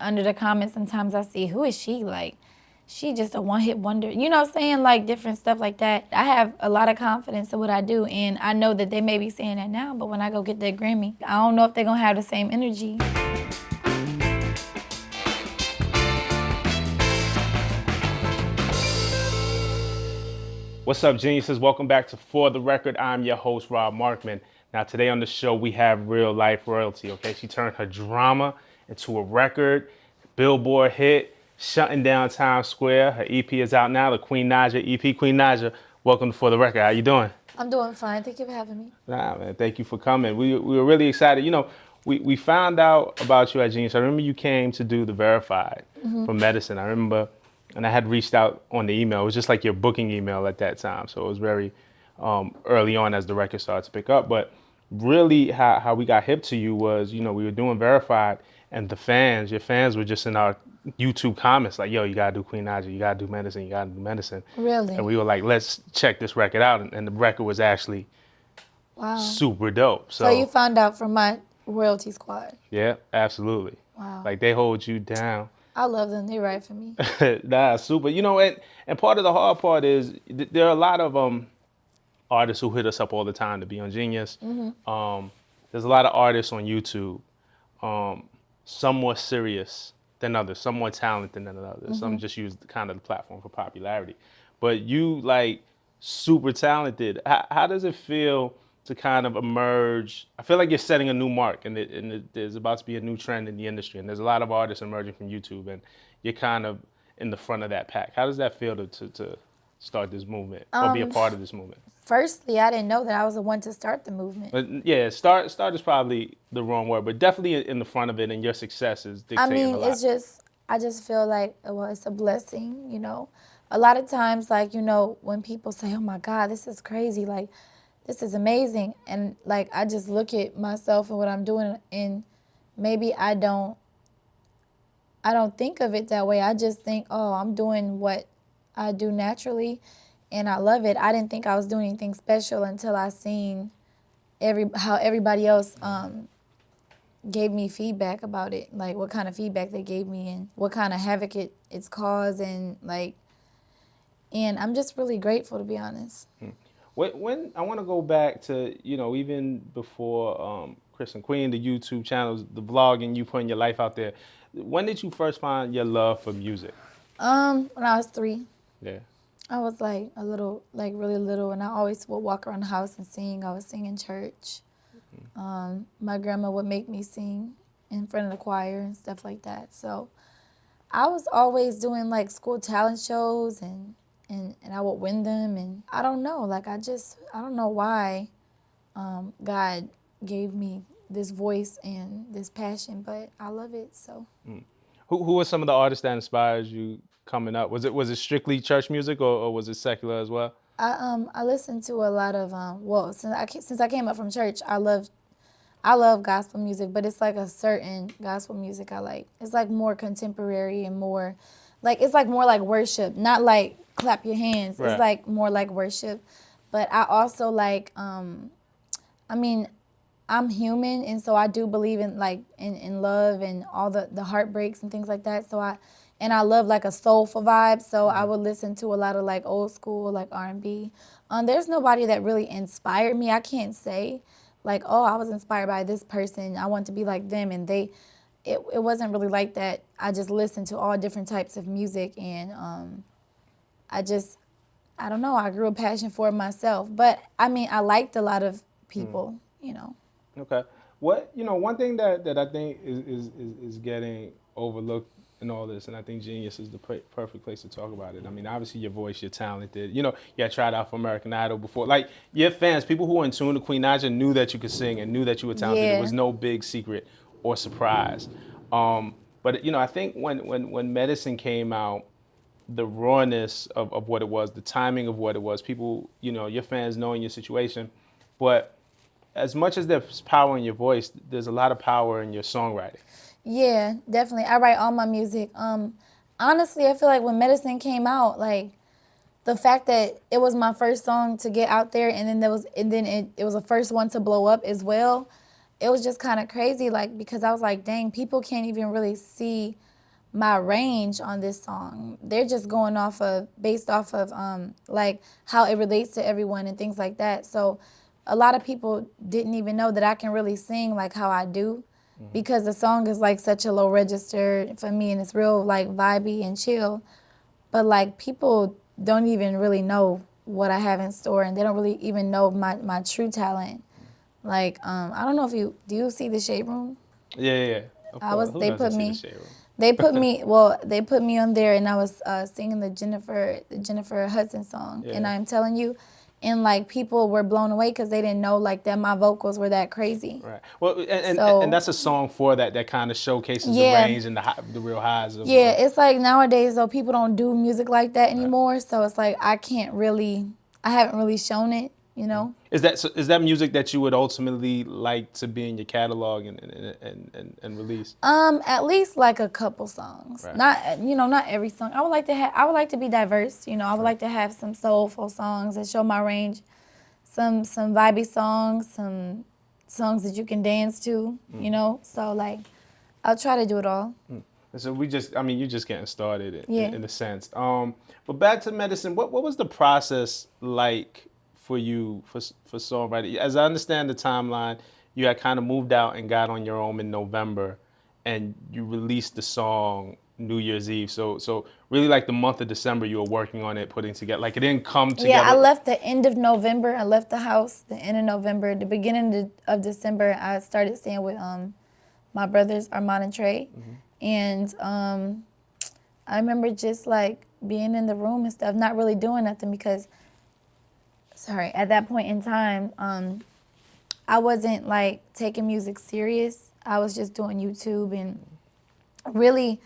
Under the comments, sometimes I see, who is she? Like, she just a one-hit wonder. You know what I'm saying? Like, different stuff like that. I have a lot of confidence in what I do, and I know that they may be saying that now, but when I go get that Grammy, I don't know if they're going to have the same energy. What's up, geniuses? Welcome back to For the Record. I'm your host, Rob Markman. Now, today on the show, we have real life royalty, okay? She turned her drama into a record, Billboard hit, shutting down Times Square. Her EP is out now, the Queen Naija EP. Queen Naija, welcome to For the Record. How you doing? I'm doing fine. Thank you for having me. Nah, man, thank you for coming. We were really excited. You know, we found out about you at Genius. I remember you came to do the Verified for medicine. I remember, and I had reached out on the email. It was just like your booking email at that time. So it was very early on as the record started to pick up. But really how we got hip to you was, you know, we were doing Verified, and your fans were just in our YouTube comments like, yo, you gotta do Queen Naija, you gotta do medicine, you gotta do medicine. Really? And we were like, let's check this record out. And the record was actually super dope. So you found out from my royalty squad. Yeah, absolutely. Wow. Like, they hold you down. I love them. They write for me. Nah, super. You know, and part of the hard part is there are a lot of artists who hit us up all the time to be on Genius. There's a lot of artists on YouTube, some more serious than others, some more talented than others. Some just use kind of the platform for popularity. But you, like, super talented. How does it feel to kind of emerge? I feel like you're setting a new mark, and there's about to be a new trend in the industry, and there's a lot of artists emerging from YouTube, and you're kind of in the front of that pack. How does that feel to start this movement or be a part of this movement? Firstly, I didn't know that I was the one to start the movement. But yeah, start is probably the wrong word, but definitely in the front of it, and your success is dictating a lot. I just feel like, well, it's a blessing, you know. A lot of times, like, you know, when people say, oh my God, this is crazy, like, this is amazing. And like, I just look at myself and what I'm doing, and maybe I don't think of it that way. I just think, oh, I'm doing what I do naturally, and I love it. I didn't think I was doing anything special until I seen how everybody else gave me feedback about it, like what kind of feedback they gave me and what kind of havoc it's caused, and I'm just really grateful, to be honest. When I want to go back to, you know, even before Chris and Queen, the YouTube channels, the vlogging, you putting your life out there. When did you first find your love for music? When I was 3. Yeah. I was like a little, like really little, and I always would walk around the house and sing. I would sing in church. My grandma would make me sing in front of the choir and stuff like that. So I was always doing like school talent shows, and I would win them. And I don't know, like I don't know why God gave me this voice and this passion, but I love it. So. Who are some of the artists that inspired you coming up? Was it strictly church music, or was it secular as well? I listened to a lot of since I came up from church, I love gospel music, but it's like a certain gospel music I like. It's like more contemporary and more like, it's like more like worship, not like clap your hands. Right. It's like more like worship. But I also like I mean, I'm human, and so I do believe in like in love and all the heartbreaks and things like that. So I love like a soulful vibe, so I would listen to a lot of like old school, like R&B. There's nobody that really inspired me. I can't say like, oh, I was inspired by this person, I want to be like them, and it wasn't really like that. I just listened to all different types of music, and I don't know, I grew a passion for it myself. But I mean, I liked a lot of people, you know. Okay. One thing that I think is getting overlooked in all this, and I think Genius is the perfect place to talk about it. I mean, obviously your voice, you're talented. You know, you had tried out for American Idol before. Like, your fans, people who were in tune to Queen Naija, knew that you could sing and knew that you were talented. Yeah. It was no big secret or surprise. But, you know, I think when Medicine came out, the rawness of what it was, the timing of what it was, people, you know, your fans knowing your situation. But as much as there's power in your voice, there's a lot of power in your songwriting. Yeah, definitely. I write all my music. Honestly, I feel like when Medicine came out, like the fact that it was my first song to get out there, and then it was the first one to blow up as well. it was just kind of crazy, like, because I was like, dang, people can't even really see my range on this song. They're just going based off of like how it relates to everyone and things like that. So a lot of people didn't even know that I can really sing like how I do, because the song is like such a low register for me, and it's real like vibey and chill. But like people don't even really know what I have in store, and they don't really even know my true talent. Like I don't know if do you see the Shade Room? Yeah. Of course. Who They doesn't put see the me shade room? they put me on there, and I was singing the Jennifer Hudson song, and I'm telling you, and like people were blown away because they didn't know like that my vocals were that crazy. Right. Well, and So that's a song for that kind of showcases the yeah, range and the real highs of. yeah, it's like nowadays though people don't do music like that anymore, so it's like I haven't really shown it, you know. Is that music that you would ultimately like to be in your catalog and release? At least like a couple songs. Right. Not every song. I would like to be diverse, you know. I would like to have some soulful songs that show my range, some vibey songs, some songs that you can dance to, you know. So like I'll try to do it all. So you're just getting started Yeah. in a sense. But back to medicine, what was the process like for you for songwriting? As I understand the timeline, you had kind of moved out and got on your own in November, and you released the song New Year's Eve. So really like the month of December, you were working on it, putting together. Like it didn't come together. Yeah, I left the end of November. I left the house the end of November. The beginning of December, I started staying with my brothers Armand and Trey, and I remember just like being in the room and stuff, not really doing nothing because, at that point in time, I wasn't like taking music serious. I was just doing YouTube and really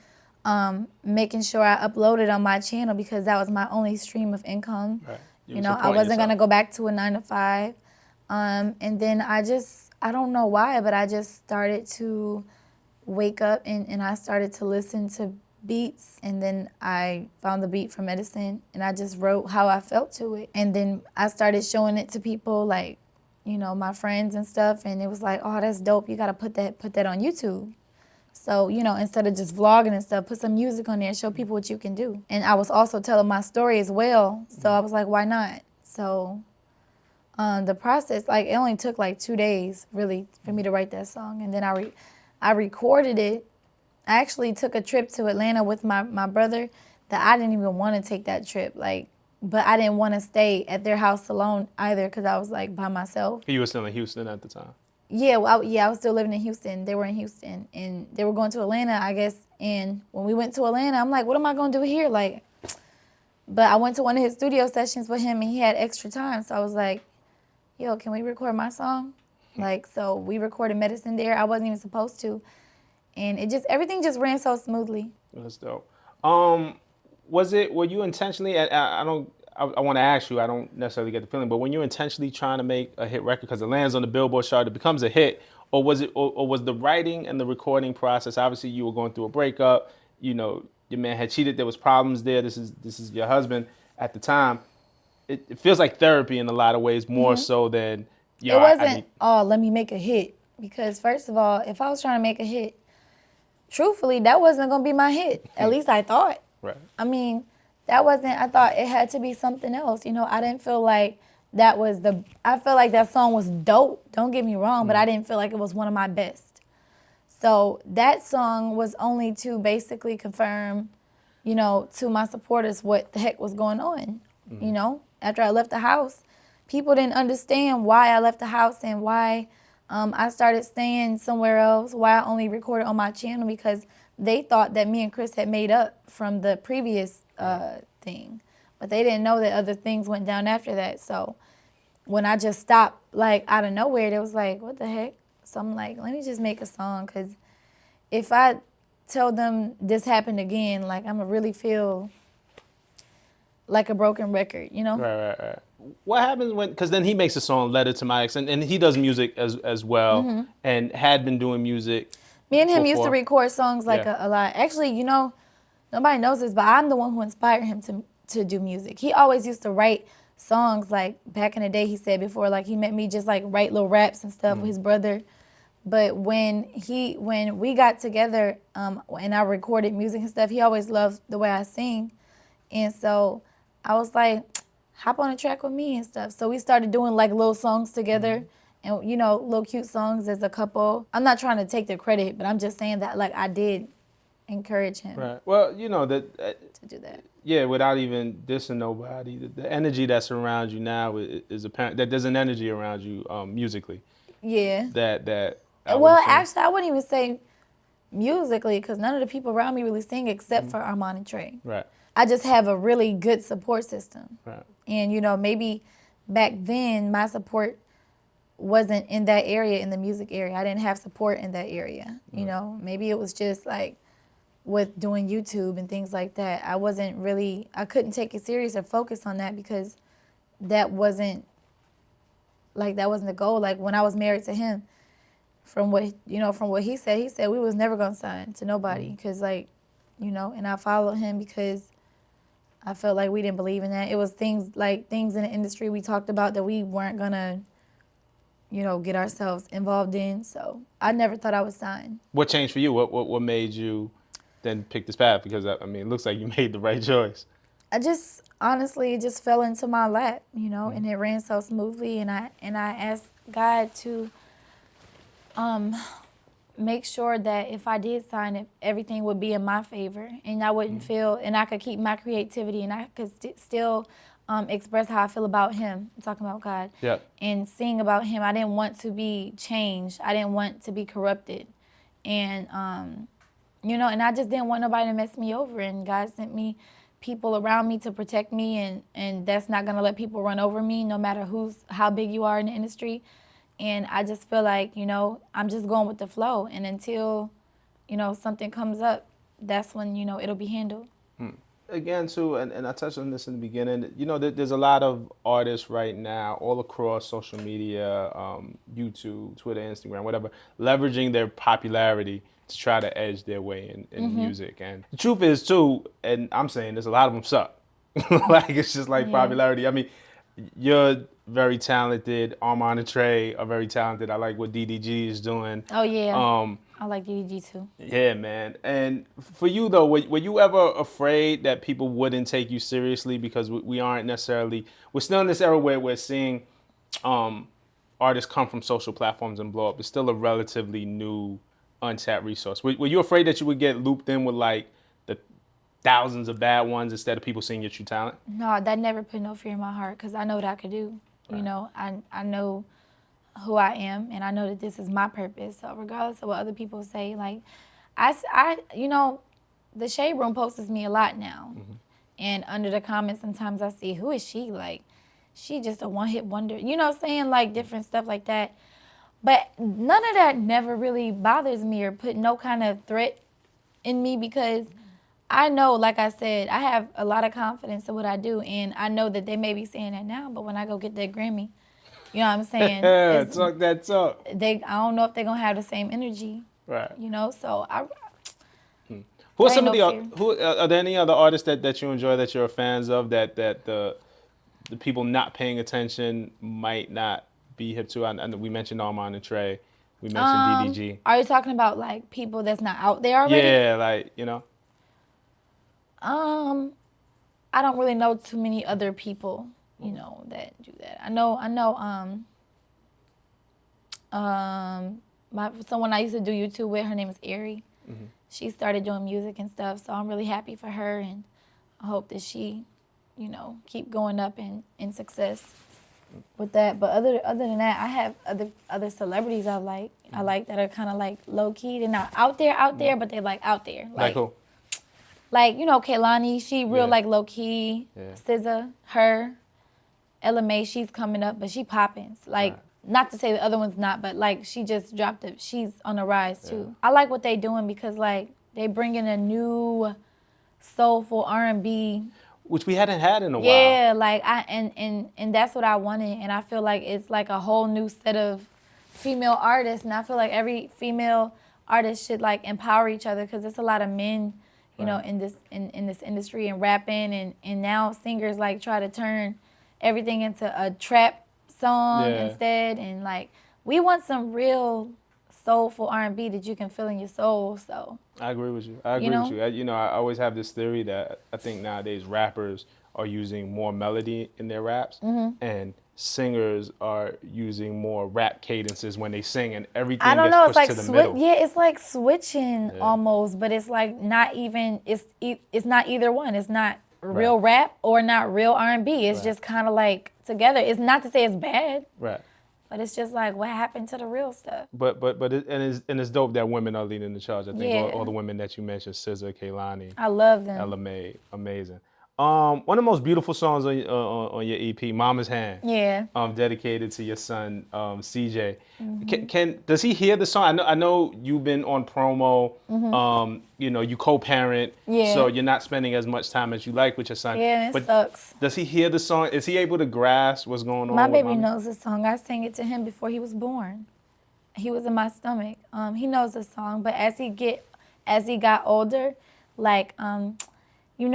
making sure I uploaded on my channel because that was my only stream of income. Right. You know, I wasn't going to go back to a 9 to 5. And then I don't know why, but I just started to wake up and I started to listen to beats, and then I found the beat for Medicine, and I just wrote how I felt to it. And then I started showing it to people, like, you know, my friends and stuff, and it was like, oh, that's dope. You got to put that on YouTube. So, you know, instead of just vlogging and stuff, put some music on there and show people what you can do. And I was also telling my story as well, so I was like, why not? So the process, like, it only took like 2 days, really, for me to write that song. And then I recorded it. I actually took a trip to Atlanta with my brother that I didn't even want to take that trip, like, but I didn't want to stay at their house alone either because I was like by myself. You were still in Houston at the time? Yeah, well, I was still living in Houston. They were in Houston, and they were going to Atlanta, I guess. And when we went to Atlanta, I'm like, what am I going to do here? Like, but I went to one of his studio sessions with him, and he had extra time. So I was like, yo, can we record my song? Like, so we recorded Medicine there. I wasn't even supposed to. And everything just ran so smoothly. That's dope. Were you intentionally, I want to ask you, I don't necessarily get the feeling, but when you're intentionally trying to make a hit record because it lands on the Billboard chart, it becomes a hit, or was the writing and the recording process, obviously you were going through a breakup, you know, your man had cheated, there was problems there, this is your husband at the time. It feels like therapy in a lot of ways, more so than, it wasn't, let me make a hit. Because first of all, if I was trying to make a hit, truthfully, that wasn't going to be my hit. At least I thought. Right. I mean, I thought it had to be something else. You know, I didn't feel like I felt like that song was dope. Don't get me wrong, but I didn't feel like it was one of my best. So that song was only to basically confirm, you know, to my supporters what the heck was going on. You know, after I left the house, people didn't understand why I left the house and why I started staying somewhere else, why I only recorded on my channel, because they thought that me and Chris had made up from the previous thing. But they didn't know that other things went down after that. So when I just stopped, like, out of nowhere, they was like, what the heck? So I'm like, let me just make a song, because if I tell them this happened again, like, I'm going to really feel like a broken record, you know? Right. What happens because then he makes a song, Letter to My Ex, and he does music as well, and had been doing music. Me and him used to record songs like a lot. Actually, you know, nobody knows this, but I'm the one who inspired him to do music. He always used to write songs, like back in the day, he said before, like he met me just like write little raps and stuff with his brother. But when we got together, and I recorded music and stuff, he always loved the way I sing. And so I was like, hop on a track with me and stuff. So we started doing like little songs together, and little cute songs as a couple. I'm not trying to take the credit, but I'm just saying that like I did encourage him Right. Well, to do that. yeah, without even dissing nobody, the energy that's around you now is apparent. That there's an energy around you musically. Yeah. That I would Well, assume. actually, I wouldn't even say musically, because none of the people around me really sing except for Armand and Trey. Right. I just have a really good support system. Right. And, maybe back then my support wasn't in that area, in the music area. I didn't have support in that area. Maybe it was just like with doing YouTube and things like that. I couldn't take it serious or focus on that because that wasn't the goal. Like when I was married to him, from what he said we was never gonna sign to nobody because and I followed him because I felt like we didn't believe in that. It was things in the industry we talked about that we weren't gonna get ourselves involved in. So I never thought I would sign. What changed for you? What made you then pick this path? Because I mean, it looks like you made the right choice. I just honestly it just fell into my lap, and it ran so smoothly. And I asked God to make sure that if I did sign it, everything would be in my favor, and I wouldn't feel, and I could keep my creativity, and I could still express how I feel about him. I'm talking about God. Yeah. And sing about him. I didn't want to be changed. I didn't want to be corrupted, and and I just didn't want nobody to mess me over. And God sent me people around me to protect me, and that's not gonna let people run over me, no matter how big you are in the industry. And I just feel like, I'm just going with the flow. And until, something comes up, that's when, it'll be handled. Again, too, and I touched on this in the beginning, there's a lot of artists right now all across social media, YouTube, Twitter, Instagram, whatever, leveraging their popularity to try to edge their way in music. And the truth is, too, and I'm saying this, a lot of them suck. Like, it's just like popularity. I mean, you're very talented. Armand and Trey are very talented. I like what DDG is doing. Oh, yeah. I like DDG, too. Yeah, man. And for you, though, were you ever afraid that people wouldn't take you seriously? Because we aren't necessarily, we're still in this era where we're seeing artists come from social platforms and blow up. It's still a relatively new, untapped resource. Were you afraid that you would get looped in with like the thousands of bad ones instead of people seeing your true talent? No, that never put no fear in my heart because I know what I could do. Right. I know who I am, and I know that this is my purpose. So regardless of what other people say, like, I the Shade Room posts me a lot now. And under the comments, sometimes I see, who is she? Like, she just a one-hit wonder. Saying like different stuff like that. But none of that never really bothers me or put no kind of threat in me because I know, like I said, I have a lot of confidence in what I do, and I know that they may be saying that now, but when I go get that Grammy, you know what I'm saying? Talk that talk. I don't know if they're gonna have the same energy. Right. So Who are some of are there any other artists that you enjoy that you're fans of that the people not paying attention might not be hip to? I know we mentioned Armand and Trey. We mentioned DDG. Are you talking about like people that's not out there already? Yeah, like I don't really know too many other people, that do that. I know someone I used to do YouTube with, her name is Ari. She started doing music and stuff, so I'm really happy for her, and I hope that she, keep going up in success with that. But other than that, I have other celebrities I like. I like that are kind of like low key. They're not out there, but they're like out there. Like who? Like, Kehlani, she real like low key. Yeah. SZA, her, Ella Mai, she's coming up, but she popping. Like, not to say the other one's not, but like she just dropped it. She's on the rise too. I like what they doing because like they bring in a new soulful R&B, which we hadn't had in a while. Yeah, like and that's what I wanted, and I feel like it's like a whole new set of female artists, and I feel like every female artist should like empower each other because there's a lot of men, in this industry and rapping, and now singers like try to turn everything into a trap song instead, and like we want some real soulful R&B that you can feel in your soul. So I agree with you. I you agree with know, you. I always have this theory that I think nowadays rappers are using more melody in their raps, and singers are using more rap cadences when they sing, and I everything don't gets know. It's pushed like to the middle. yeah, it's like switching Yeah. almost, but it's like not even. It's not either one. It's not real Right. rap or not real R&B. It's Right. just kind of like together. It's not to say it's bad, Right. but it's just like what happened to the real stuff. But it's dope that women are leading the charge. I think all Yeah, the women that you mentioned, SZA, Kehlani, I love them. Ella Mai, amazing. One of the most beautiful songs on your EP, "Mama's Hand," Yeah. dedicated to your son, CJ. Mm-hmm. Does he hear the song? I know you've been on promo. You co-parent, so Yeah. you're not spending as much time as you like with your son. Yeah, it But sucks. does he hear the song? Is he able to grasp what's going My on with baby Mama? knows the song. I sang it to him before he was born. He was in my stomach. He knows the song, but as he got older, like he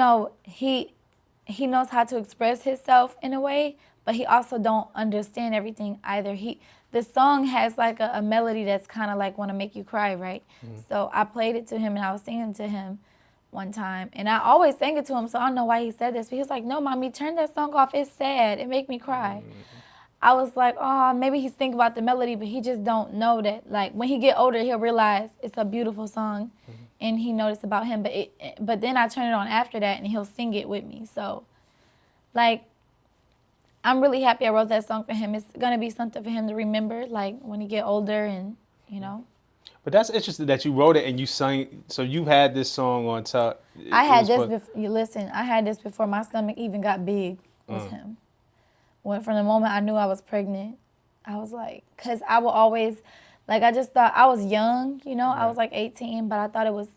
knows how to express himself in a way, but he also don't understand everything either. The song has like a melody that's kind of like want to make you cry, right? So I played it to him and I was singing to him one time, and I always sang it to him. So I don't know why he said this, but he was like, "No, mommy, turn that song off. It's sad. It make me cry." I was like, oh, maybe he's thinking about the melody, but he just don't know that. Like when he get older, he'll realize it's a beautiful song, and he noticed about him. But then I turn it on after that, and he'll sing it with me. So, like, I'm really happy I wrote that song for him. It's gonna be something for him to remember, like when he get older, and you know. But that's interesting that you wrote it and you sang. So you had this song on top. I had this before. You listen. I had this before my stomach even got big. Was him. When from the moment I knew I was pregnant, I was like, cause I would always, like I just thought I was young, I was like 18, but I thought it was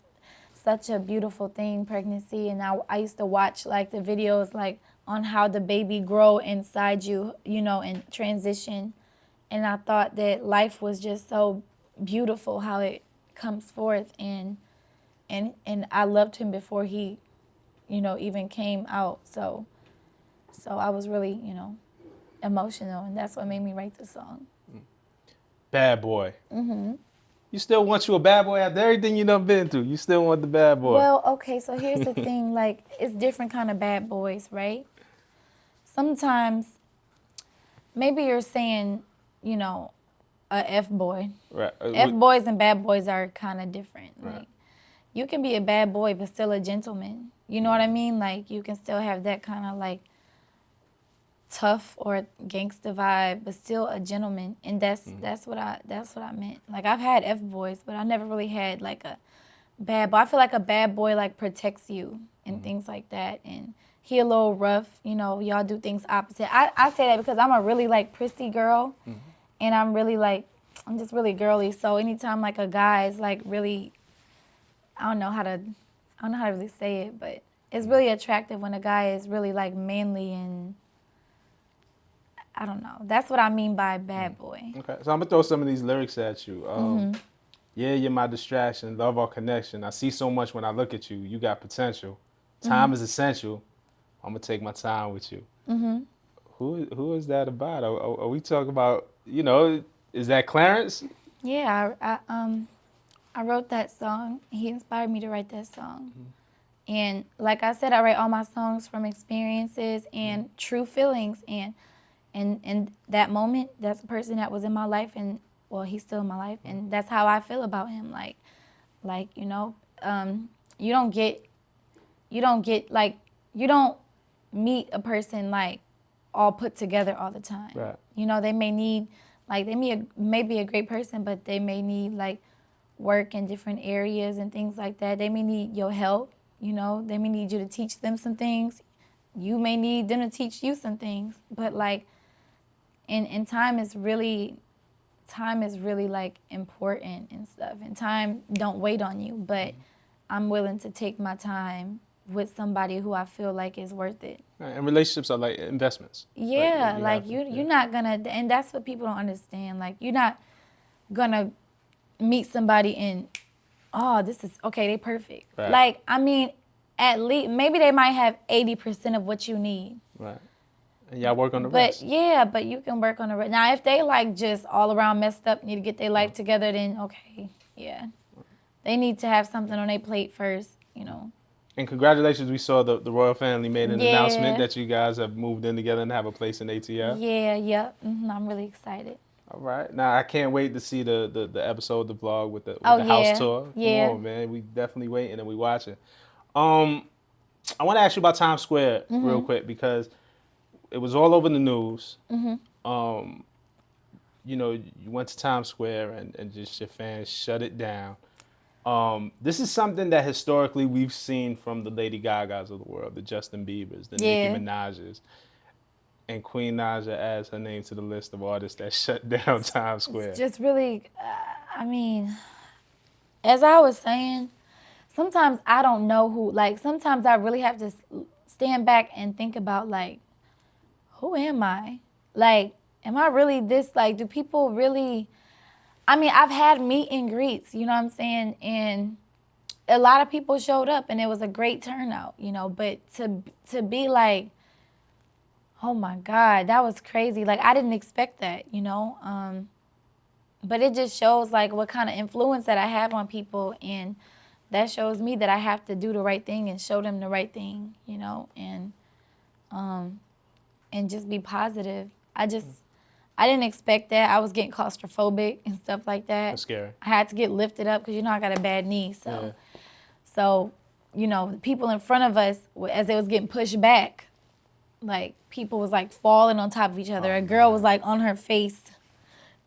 such a beautiful thing, pregnancy, and I used to watch like the videos like on how the baby grow inside you, and transition, and I thought that life was just so beautiful how it comes forth, and I loved him before he, even came out, so I was really, emotional, and that's what made me write the song. Bad boy. You still want you a bad boy after everything you done been through. You still want the bad boy. Well, okay, so here's the thing, like, it's different kind of bad boys, right? Sometimes, maybe you're saying, a F-boy. Right. F-boys and bad boys are kind of different. Right. Like, you can be a bad boy, but still a gentleman. You know what I mean? Like, you can still have that kind of, like, tough or gangster vibe, but still a gentleman, and that's what I meant. Like I've had F boys, but I never really had like a bad boy. I feel like a bad boy like protects you and things like that, and he a little rough. Y'all do things opposite. I say that because I'm a really like prissy girl, and I'm just really girly. So anytime like a guy is like really, I don't know how to really say it, but it's really attractive when a guy is really like manly and. I don't know. That's what I mean by bad boy. Okay, so I'm gonna throw some of these lyrics at you. Yeah, you're my distraction, love our connection. I see so much when I look at you. You got potential. Time is essential. I'm gonna take my time with you. Who is that about? Are we talking about? Is that Clarence? Yeah, I wrote that song. He inspired me to write that song. And like I said, I write all my songs from experiences and true feelings, and that moment, that's a person that was in my life, and well, he's still in my life, and that's how I feel about him. You don't meet a person like all put together all the time. Right. They may be a great person, but they may need like work in different areas and things like that. They may need your help. They may need you to teach them some things. You may need them to teach you some things, but like. And time is really like important and stuff. And time don't wait on you, but I'm willing to take my time with somebody who I feel like is worth it. And relationships are like investments. Yeah, you're not gonna, and that's what people don't understand. Like you're not gonna meet somebody and, oh, this is okay, they perfect. Right. Like I mean, at least maybe they might have 80% of what you need. Right. And y'all work on the But rest. yeah, but you can work on the rest. Now, if they like just all around messed up, need to get their life together, then okay, yeah. They need to have something on their plate first, you know. And congratulations, we saw the royal family made an announcement Yeah. that you guys have moved in together and have a place in ATL. Yeah, yep. I'm really excited. All right. Now I can't wait to see the episode, the vlog with the Oh, house yeah. tour. Come Yeah. on, man. We definitely waiting and we watching. I want to ask you about Times Square real quick because it was all over the news. You know, you went to Times Square and just your fans shut it down. This is something that historically we've seen from the Lady Gagas of the world, the Justin Biebers, the Yeah. Nicki Minaj's, and Queen Naija adds her name to the list of artists that shut down Times Square. It's just really, I mean, as I was saying, sometimes I don't know who, like, sometimes I really have to stand back and think about, like, who am I? Like, am I really this, like, do people really, I mean, I've had meet and greets, you know what I'm saying? And a lot of people showed up and it was a great turnout, you know, but to be like, oh my God, that was crazy. Like, I didn't expect that, you know? But it just shows, like, what kind of influence that I have on people. And that shows me that I have to do the right thing and show them the right thing, you know? And just be positive. I didn't expect that. I was getting claustrophobic and stuff like that. That's scary. I had to get lifted up because, you know, I got a bad knee. So, you know, the people in front of us, as they was getting pushed back, like, people was, like, falling on top of each other. A girl was, like, on her face,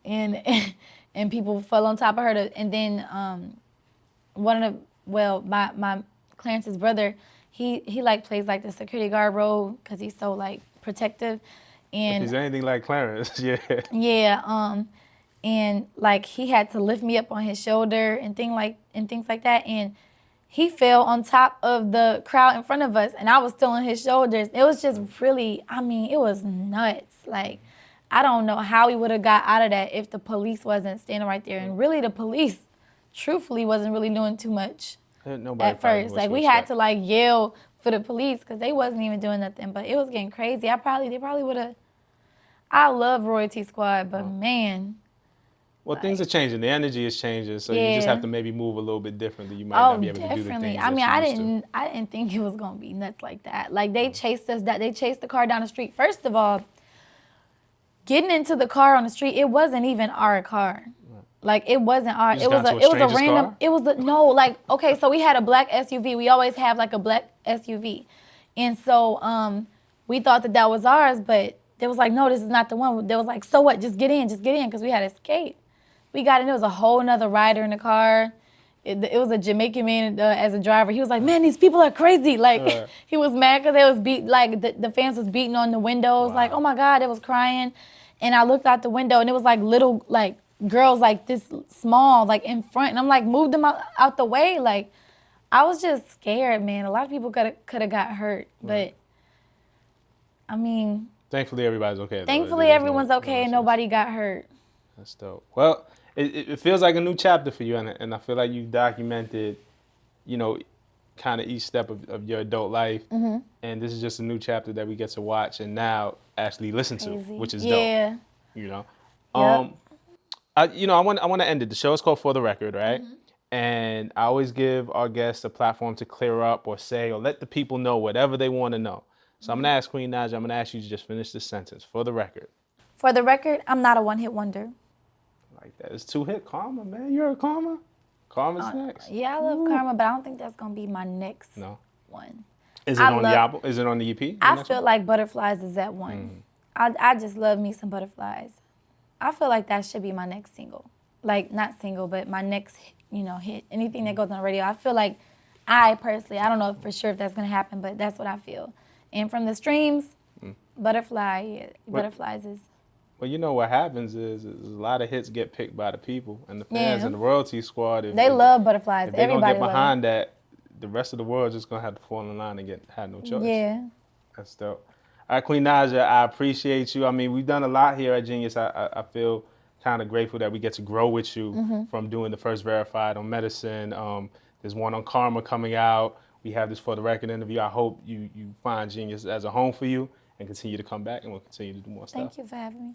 and people fell on top of her. And then my Clarence's brother, he like, plays, like, the security guard role because he's so, like, protective. And If he's anything like Clarence, yeah. yeah, and, like, he had to lift me up on his shoulder and things like that. And he fell on top of the crowd in front of us, and I was still on his shoulders. It was just really, I mean, it was nuts. Like, I don't know how we would have got out of that if the police wasn't standing right there. And really, the police, truthfully, wasn't really doing too much at first. Like, we had to, like, yell for the police because they wasn't even doing nothing. But it was getting crazy. They probably would have. I love Royalty Squad, but man. Well, things are changing. The energy is changing, so you just have to maybe move a little bit differently. You might Oh, not be able to do the definitely. things I mean, that you used to. I didn't think it was gonna be nuts like that. Like, they chased us. They chased the car down the street. First of all, getting into the car on the street, it wasn't even our car. Like, it wasn't our. You just got into a stranger's random. car? It was no, like, okay. So we had a black SUV. We always have, like, a black SUV, and so we thought that was ours, but they was like, no, this is not the one. They was like, so what? Just get in, because we had escaped. We got in. There was a whole nother rider in the car. It was a Jamaican man as a driver. He was like, man, these people are crazy. Like, he was mad because they was like, the fans was beating on the windows. Wow. Like, oh my God, they was crying. And I looked out the window, and it was like little, like, girls like this small, like, in front. And I'm like, move them out the way. Like, I was just scared, man. A lot of people could have got hurt. But, I mean. Thankfully, everybody's okay. Thankfully, everyone's okay and nobody got hurt. That's dope. Well, it feels like a new chapter for you, and I feel like you've documented, you know, kind of each step of your adult life, and this is just a new chapter that we get to watch and now actually listen to, which is dope. You know, I want to end it. The show is called For the Record, right? And I always give our guests a platform to clear up or say or let the people know whatever they want to know. So I'm gonna ask Queen Naija. I'm gonna ask you to just finish this sentence. For the record. For the record, I'm not a one-hit wonder. Like that. It's 2-hit. Karma, man. You're a Karma. Karma's next. Yeah, I love Karma, but I don't think that's gonna be my next one. Is it on the album? Is it on the EP? I feel like Butterflies is that one. I just love me some Butterflies. I feel like that should be my next single. Like, not single, but my next, hit. Anything that goes on the radio. I feel like I don't know for sure if that's gonna happen, but that's what I feel. And from the streams, Butterflies is. Well, you know what happens is a lot of hits get picked by the people and the fans and the royalty squad. They love Butterflies. If they're going to get behind that, the rest of the world is just going to have to fall in line and have no choice. Yeah. That's dope. All right, Queen Naija, I appreciate you. I mean, we've done a lot here at Genius. I feel kind of grateful that we get to grow with you from doing the first Verified on medicine. There's one on Karma coming out. We have this For the Record interview. I hope you find Genius as a home for you. and continue to come back, and we'll continue to do more stuff. Thank you for having me.